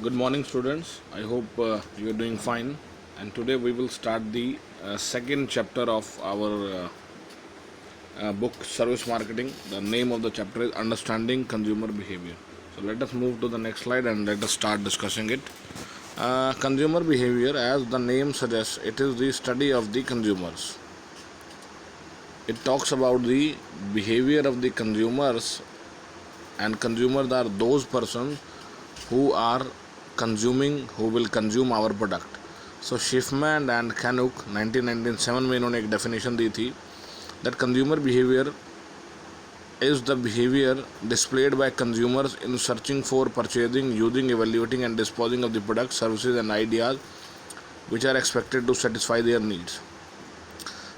Good morning, students. I hope you are doing fine. And today we will start the second chapter of our book, Service Marketing. The name of the chapter is Understanding Consumer Behavior. So let us move to the next slide and let us start discussing it. Consumer behavior, as the name suggests, it is the study of the consumers. It talks about the behavior of the consumers, and consumers are those persons who are consuming, who will consume our product. So Schiffman and Canuck 1997 में इन्होंने एक definition दी थी that consumer behavior is the behavior displayed by consumers in searching for, purchasing, using, evaluating and disposing of the products, services and ideas which are expected to satisfy their needs.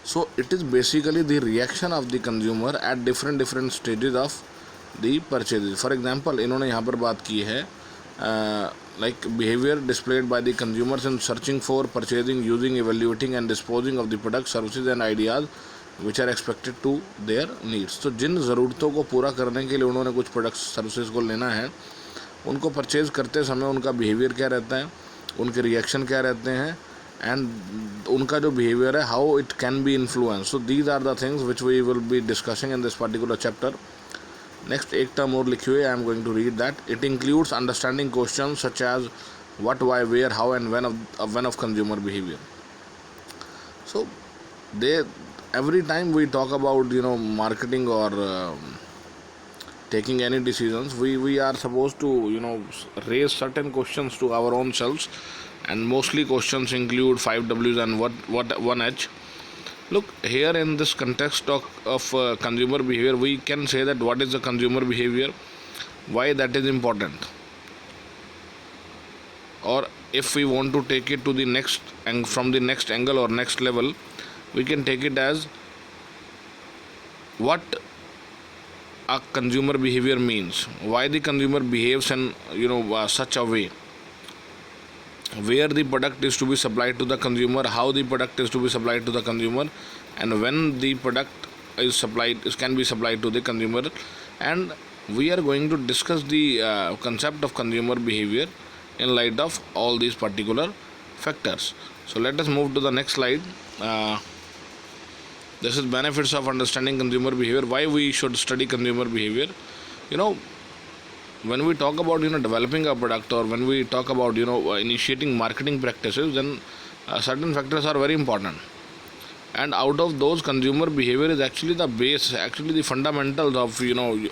So it is basically the reaction of the consumer at different stages of the purchases. For example, इन्होंने यहाँ पर बात की है like behavior displayed by the consumers in searching for, purchasing, using, evaluating and disposing of the products, services and ideas which are expected to their needs. तो जिन ज़रूरतों को पूरा करने के लिए उन्होंने कुछ प्रोडक्ट्स सर्विसेज को लेना है, उनको परचेज़ करते समय उनका बिहेवियर क्या रहता है, उनके रिएक्शन क्या रहते हैं, एंड उनका जो बिहेवियर है, how it can be influence. So these are the things which we will be discussing in this particular chapter. Next एक टर्म और लिखी हुई है, I am going to read that. It includes understanding question such as what, why, where, how and when of consumer behavior. So every time we talk about marketing or taking any decisions, we are supposed to raise certain questions to our own selves, and mostly questions include 5 W's and what 1 H. Look, here in this context of consumer behavior, we can say that what is the consumer behavior, why that is important, or if we want to take it to the next and from the next angle or next level, we can take it as what a consumer behavior means, why the consumer behaves in such a way, where the product is to be supplied to the consumer, how the product is to be supplied to the consumer, and when the product can be supplied to the consumer. And we are going to discuss the concept of consumer behavior in light of all these particular factors. So let us move to the next slide. This is benefits of understanding consumer behavior, why we should study consumer behavior. When we talk about developing a product, or when we talk about initiating marketing practices, then certain factors are very important, and out of those, consumer behavior is actually the base, actually the fundamentals of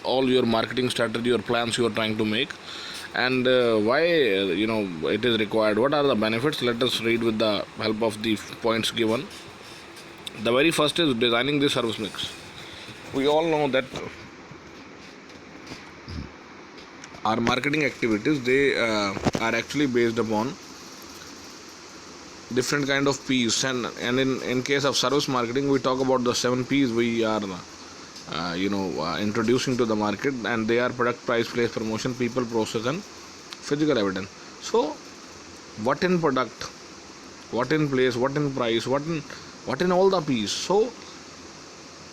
all your marketing strategy or plans you are trying to make. And why it is required, what are the benefits? Let us read with the help of the points given. The very first is designing the service mix. We all know that our marketing activities, they are actually based upon different kind of P's, and in case of service marketing, we talk about the 7 P's we are introducing to the market, and they are product, price, place, promotion, people, process and physical evidence. So what in product, what in place, what in price, what in all the P's. So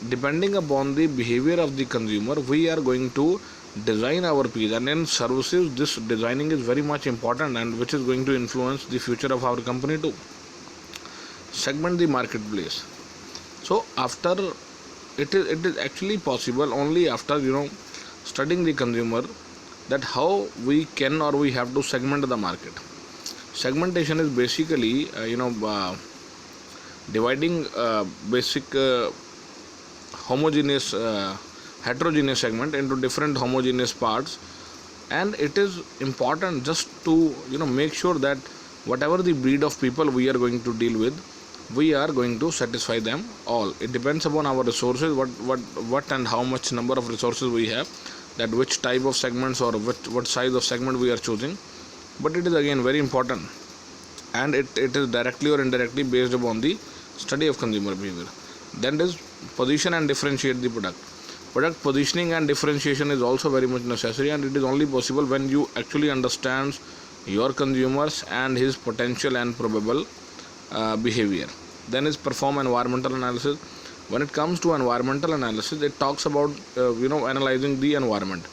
depending upon the behavior of the consumer, we are going to design our P's, and in services this designing is very much important, and which is going to influence the future of our company too. Segment the marketplace. So after it is actually possible only after studying the consumer, that how we can or we have to segment the market. Segmentation is basically dividing basic homogeneous heterogeneous segment into different homogeneous parts, and it is important just to make sure that whatever the breed of people we are going to deal with, we are going to satisfy them all. It depends upon our resources, what and how much number of resources we have, that which type of segments or what size of segment we are choosing. But it is again very important, and it is directly or indirectly based upon the study of consumer behavior. Then is position and differentiate the product. Product positioning and differentiation is also very much necessary, and it is only possible when you actually understand your consumers and his potential and probable behavior. Then is perform environmental analysis. When it comes to environmental analysis, it talks about analyzing the environment,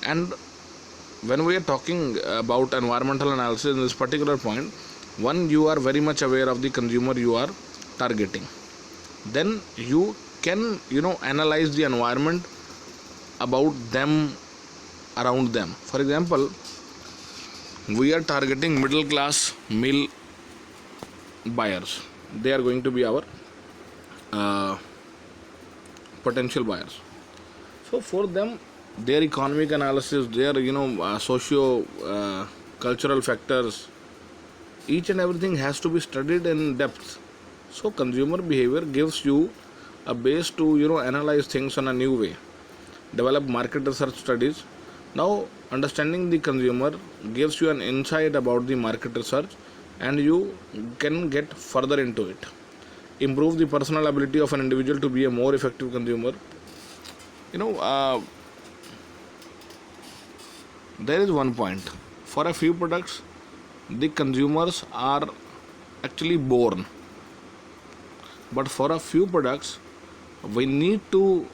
and when we are talking about environmental analysis in this particular point, one, you are very much aware of the consumer you are targeting. Then you can analyze the environment about them, around them. For example, we are targeting middle class male buyers. They are going to be our potential buyers. So for them, their economic analysis, their socio cultural factors, each and everything has to be studied in depth. So consumer behavior gives you a base to analyze things on a new way, develop market research studies. Now understanding the consumer gives you an insight about the market research, and you can get further into it. Improve the personal ability of an individual to be a more effective consumer. you know uh, there is one point. For a few products, the consumers are actually born, but for a few products we need to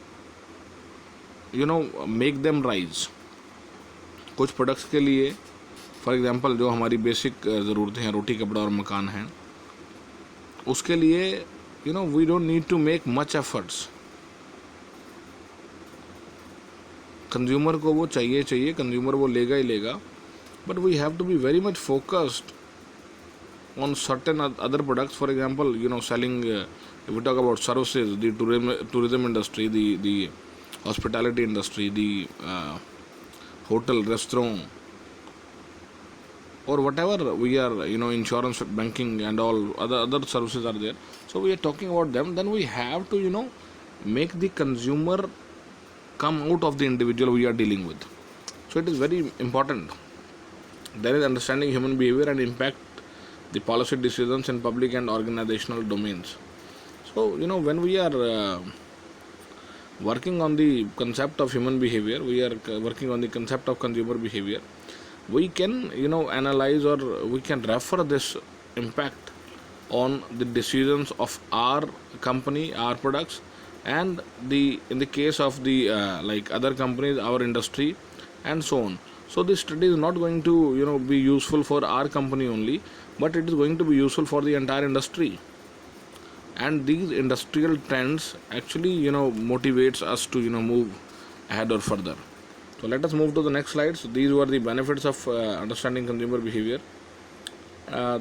make them rise. कुछ products के लिए, for example जो हमारी basic ज़रूरतें हैं, रोटी कपड़ा और मकान हैं, उसके लिए we don't need to make much efforts. Consumer को वो चाहिए, कंज्यूमर वो लेगा ही लेगा, but we have to be very much focused on certain other products. For example, selling, if we talk about services, the tourism industry, the hospitality industry, the hotel, restaurant, or whatever we are, insurance, banking, and all other services are there. So we are talking about them. Then we have to make the consumer come out of the individual we are dealing with. So it is very important. There is understanding human behavior and impact the policy decisions in public and organizational domains. So when we are working on the concept of human behavior, we are working on the concept of consumer behavior, we can analyze, or we can refer this impact on the decisions of our company, our products, and in the case of the like other companies, our industry, and so on. So this study is not going to be useful for our company only, but it is going to be useful for the entire industry. And these industrial trends actually motivates us to move ahead or further. So let us move to the next slide. So these were the benefits of understanding consumer behavior.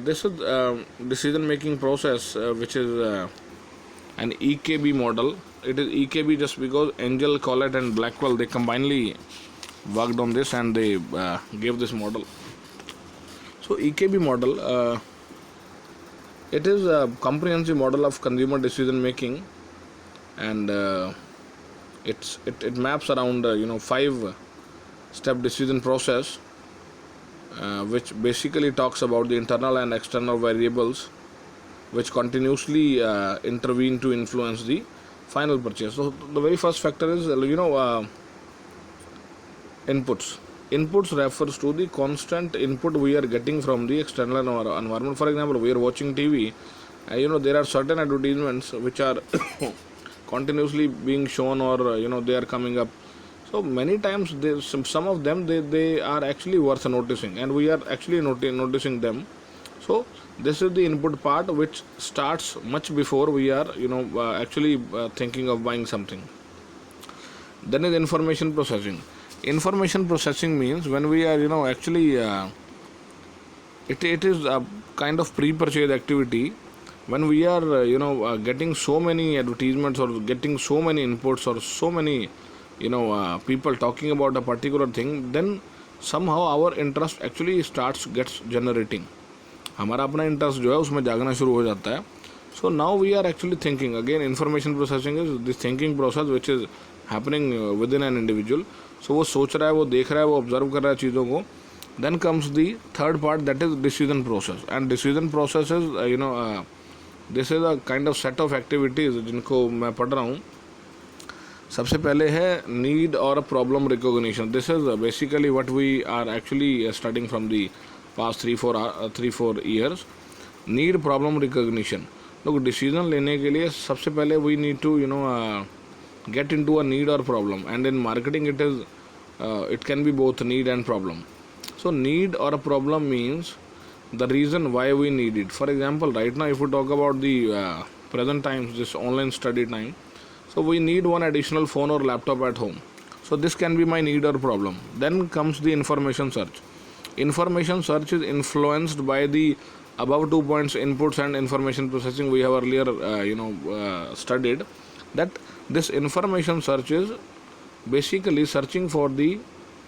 This is decision making process, which is an EKB model. It is EKB just because Angel, Collett, and Blackwell, they combinedly worked on this, and they gave this model. So EKB model, it is a comprehensive model of consumer decision making, and it maps around 5-step decision process, which basically talks about the internal and external variables which continuously intervene to influence the final purchase. So the very first factor is inputs. Inputs refers to the constant input we are getting from the external environment. For example, we are watching TV. There are certain advertisements which are continuously being shown, or they are coming up. So many times some of them they are actually worth noticing, and we are actually noticing them. So this is the input part, which starts much before we are actually thinking of buying something. Then is information processing. Information processing means when we are actually it is a kind of pre-purchase activity. When we are getting so many advertisements, or getting so many inputs, or so many people talking about a particular thing, then somehow our interest actually gets generating. हमारा अपना interest जो है उसमें जागना शुरू हो जाता है. So now we are actually thinking. Again, information processing is this thinking process which is happening within an individual. So वो सोच रहा है, वो देख रहा है, वो ऑब्जर्व कर रहा है चीज़ों को. Then comes the third part, that is decision process. And decision process is this is a kind of set of activities जिनको मैं पढ़ रहा हूँ. सबसे पहले है need or problem recognition. This is basically what we are actually studying from the past 3-4 years. Need, problem recognition. लोग decision लेने के लिए सबसे पहले we need to get into a need or problem, and in marketing it can be both need and problem. So need or a problem means the reason why we need it. For example, right now if we talk about the present times, this online study time, so we need one additional phone or laptop at home. So this can be my need or problem. Then comes the information search. Information search is influenced by the above 2 points, inputs and information processing. We have earlier studied that this information search is basically searching for the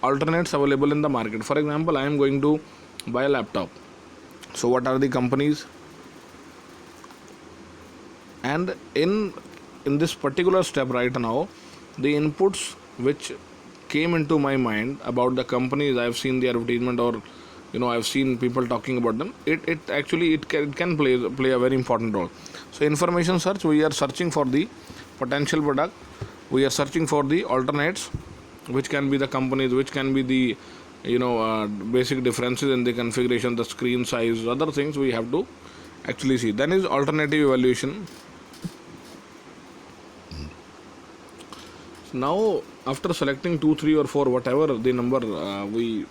alternates available in the market. For example, I am going to buy a laptop. So what are the companies? And in this particular step right now, the inputs which came into my mind about the companies, I've seen the advertisement, or I've seen people talking about them. It actually can play a very important role. So information search, we are searching for the potential product, we are searching for the alternates, which can be the companies, which can be the basic differences in the configuration, the screen size, other things we have to actually see. Then is alternative evaluation. Now after selecting 2, 3 or 4, whatever the number we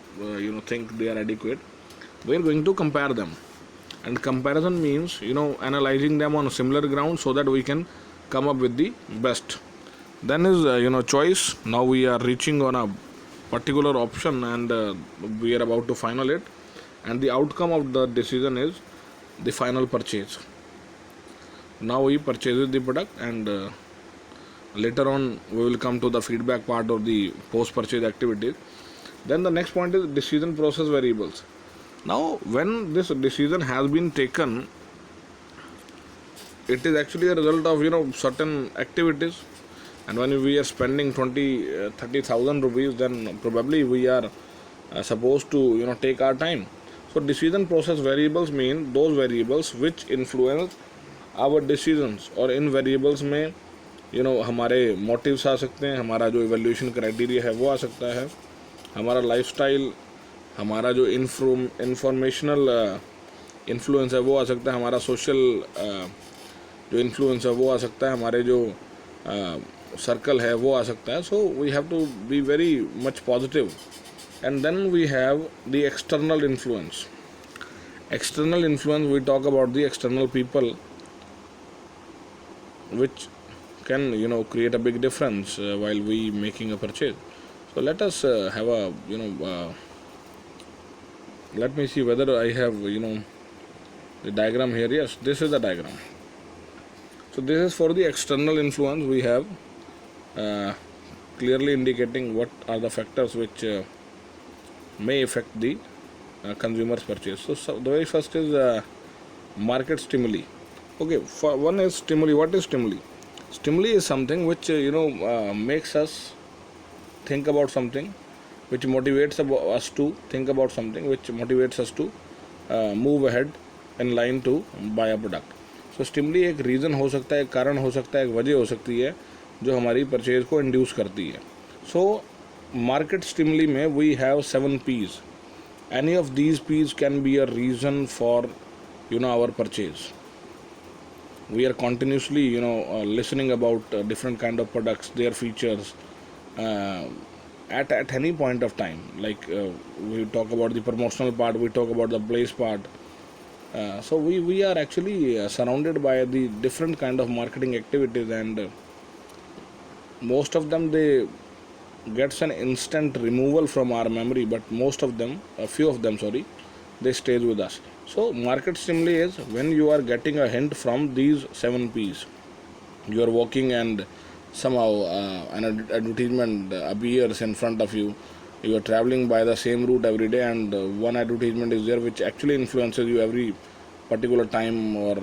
think they are adequate, we are going to compare them. And comparison means analyzing them on a similar ground so that we can come up with the best. Then is choice. Now we are reaching on a particular option and we are about to final it, and the outcome of the decision is the final purchase. Now we purchase the product, and later on we will come to the feedback part of the post purchase activities. Then the next point is decision process variables. Now when this decision has been taken, it is actually a result of certain activities. And when we are spending 20,000-30,000 rupees, then probably we are supposed to take our time. So decision process variables mean those variables which influence our decisions. और इन variables में हमारे motives आ सकते हैं, हमारा जो evaluation criteria है वो आ सकता है, हमारा lifestyle, हमारा जो informational influence है वो आ सकता है, हमारा social जो influence है वो आ सकता है, हमारे जो सर्कल है वो आ सकता है. So we have to be very much positive. And then we have the external influence. External influence, we talk about the external people which can create a big difference while we making a purchase. So let us have a let me see whether I have the diagram here. Yes, this is the diagram. So this is for the external influence. We have clearly indicating what are the factors which may affect the consumer's purchase. So the very first is market stimuli. Okay, for one is stimuli. What is stimuli? Stimuli is something which makes us think about something, which motivates us to think about something, which motivates us to move ahead in line to buy a product. So stimuli एक reason हो सकता है, एक कारण हो सकता है, एक वजह हो सकती है जो हमारी परचेज को इंड्यूस करती है. सो मार्केट स्टिमुली में we have 7 P's. Any of these P's can be a reason for our purchase. We are continuously listening about different kind of products, their features at any point of time. Like we talk about the promotional part, we talk about the place part. So we are actually surrounded by the different kind of marketing activities, and most of them they gets an instant removal from our memory, but most of them, a few of them, sorry, they stays with us. So market stimuli is when you are getting a hint from these 7 P's. You are walking and somehow an advertisement appears in front of you. You are traveling by the same route every day, and one advertisement is there which actually influences you every particular time or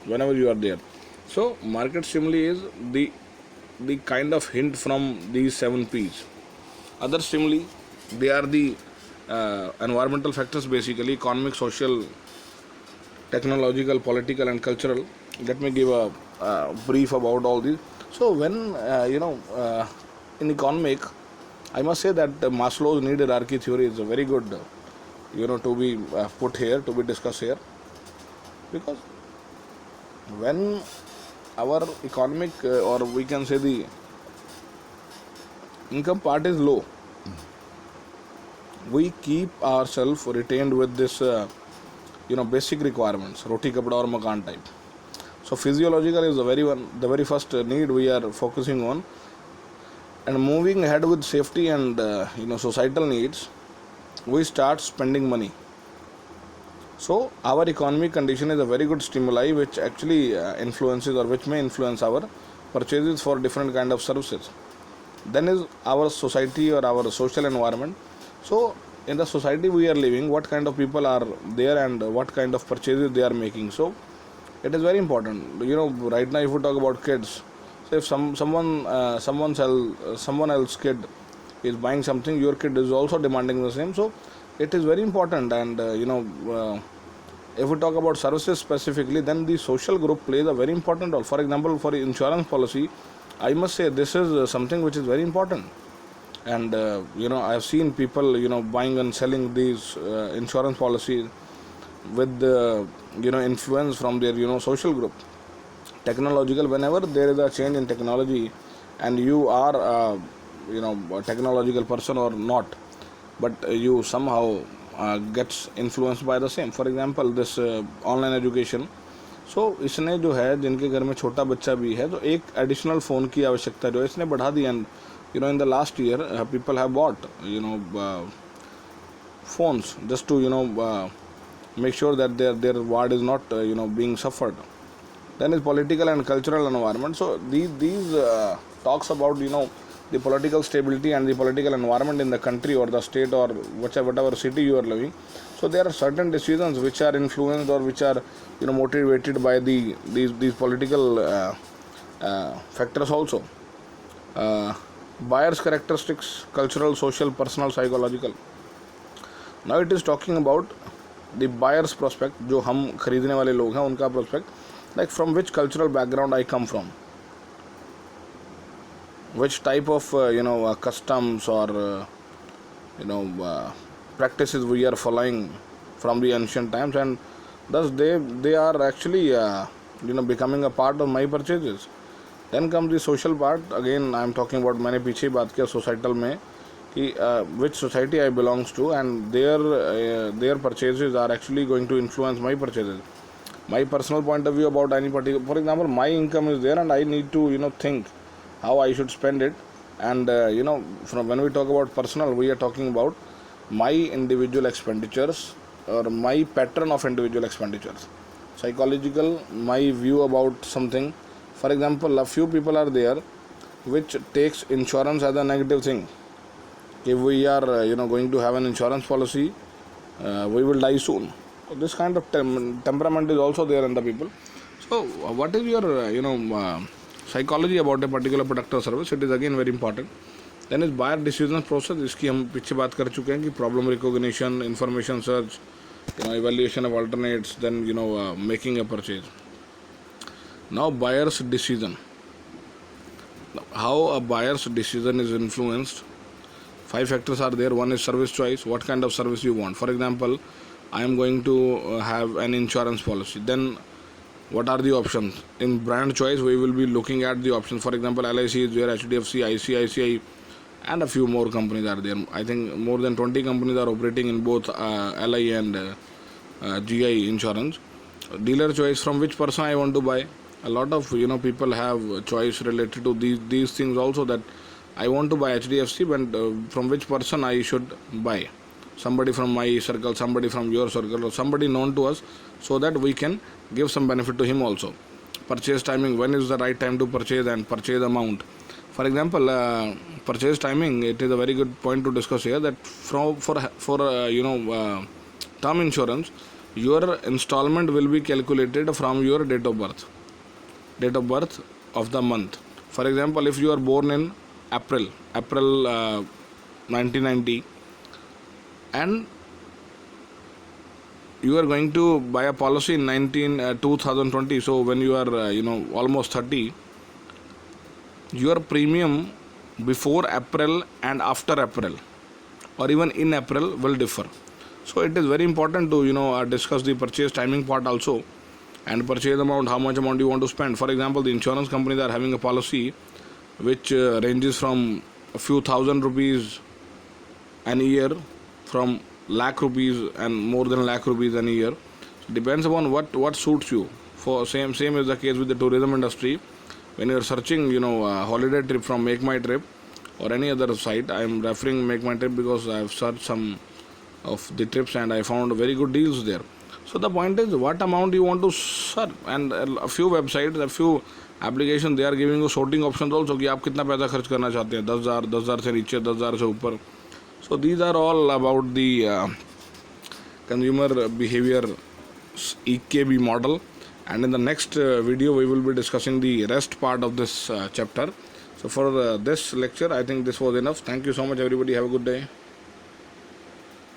whenever you are there. So market stimuli is the kind of hint from these 7 P's. Other stimuli, they are the environmental factors, basically economic, social, technological, political and cultural. Let me give a brief about all these. So when in economic, I must say that Maslow's need hierarchy theory is a very good to be put here, to be discussed here, because when our economic or we can say the income part is low, we keep ourselves retained with this basic requirements, roti kapda or makan type. So physiological is the very first need we are focusing on, and moving ahead with safety and societal needs, we start spending money. So our economic condition is a very good stimuli which actually influences or which may influence our purchases for different kind of services. Then is our society or our social environment. So in the society we are living, what kind of people are there and what kind of purchases they are making. So it is very important. Right now if we talk about kids, so if someone else kid is buying something, your kid is also demanding the same. So it is very important. And if we talk about services specifically, then the social group plays a very important role. For example, for insurance policy, I must say this is something which is very important. And I have seen people buying and selling these insurance policies with the influence from their social group. Technological, whenever there is a change in technology and you are a technological person or not, but you somehow gets influenced by the same. For example, this online education. सो इसने जो है जिनके घर में छोटा बच्चा भी है, तो एक एडिशनल फ़ोन की आवश्यकता जो है इसने बढ़ा दी. And in the last year people have bought phones just to make sure that their ward is not being suffered. Then is political and cultural environment. So these talks about the political stability and the political environment in the country or the state or whatever city you are living. So there are certain decisions which are influenced or which are motivated by these political factors also. Buyers characteristics, cultural, social, personal, psychological. Now it is talking about the buyer's prospect, जो हम खरीदने वाले लोग हैं उनका prospect, like from which cultural background I come from, which type of customs or practices we are following from the ancient times, and thus they are actually becoming a part of my purchases. Then comes the social part. Again I am talking about, मैंने पीछे बात किया societal में कि which society I belongs to, and their purchases are actually going to influence my purchases. My personal point of view about any particular, for example, my income is there and I need to think how I should spend it. And from when we talk about personal, we are talking about my individual expenditures or my pattern of individual expenditures. Psychological, my view about something. For example, a few people are there which takes insurance as a negative thing. If we are going to have an insurance policy, we will die soon. So this kind of temperament is also there in the people. So what is your psychology about a particular product or service? It is again very important. Then is buyer decision process. इसकी हम पीछे बात कर चुके हैं कि problem recognition, information search, evaluation of alternates, then making a purchase. Now buyer's decision. How a buyer's decision is influenced. 5 factors are there. One is service choice. What kind of service you want? For example, I am going to have an insurance policy. Then what are the options? In brand choice, we will be looking at the options. For example, LIC is there, HDFC, ICICI, and a few more companies are there. I think more than 20 companies are operating in both LI and GI insurance. Dealer choice, from which person I want to buy. A lot of people have choice related to these things also, that I want to buy HDFC, but from which person I should buy. Somebody from my circle, somebody from your circle, or somebody known to us, so that we can give some benefit to him also. Purchase timing, when is the right time to purchase, and purchase amount. For example, purchase timing, it is a very good point to discuss here, that for term insurance, your installment will be calculated from your date of birth of the month. For example, if you are born in April 1990, and you are going to buy a policy in 2020, so when you are almost 30, your premium before April and after April, or even in April, will differ. So it is very important to discuss the purchase timing part also, and purchase amount, how much amount you want to spend. For example, the insurance companies are having a policy which ranges from a few thousand rupees an year from lakh rupees and more than lakh rupees in a year. Depends upon what suits you. For same is the case with the tourism industry. When you are searching, a holiday trip from Make My Trip or any other site, I am referring Make My Trip because I have searched some of the trips and I found very good deals there. So the point is what amount you want to serve, and a few websites, a few applications, they are giving you sorting options also कि आप कितना पैसा खर्च करना चाहते हैं, 10,000 से नीचे, 10,000 से ऊपर. So these are all about the consumer behavior EKB model, and in the next video we will be discussing the rest part of this chapter. So for this lecture I think this was enough. Thank you so much everybody. Have a good day.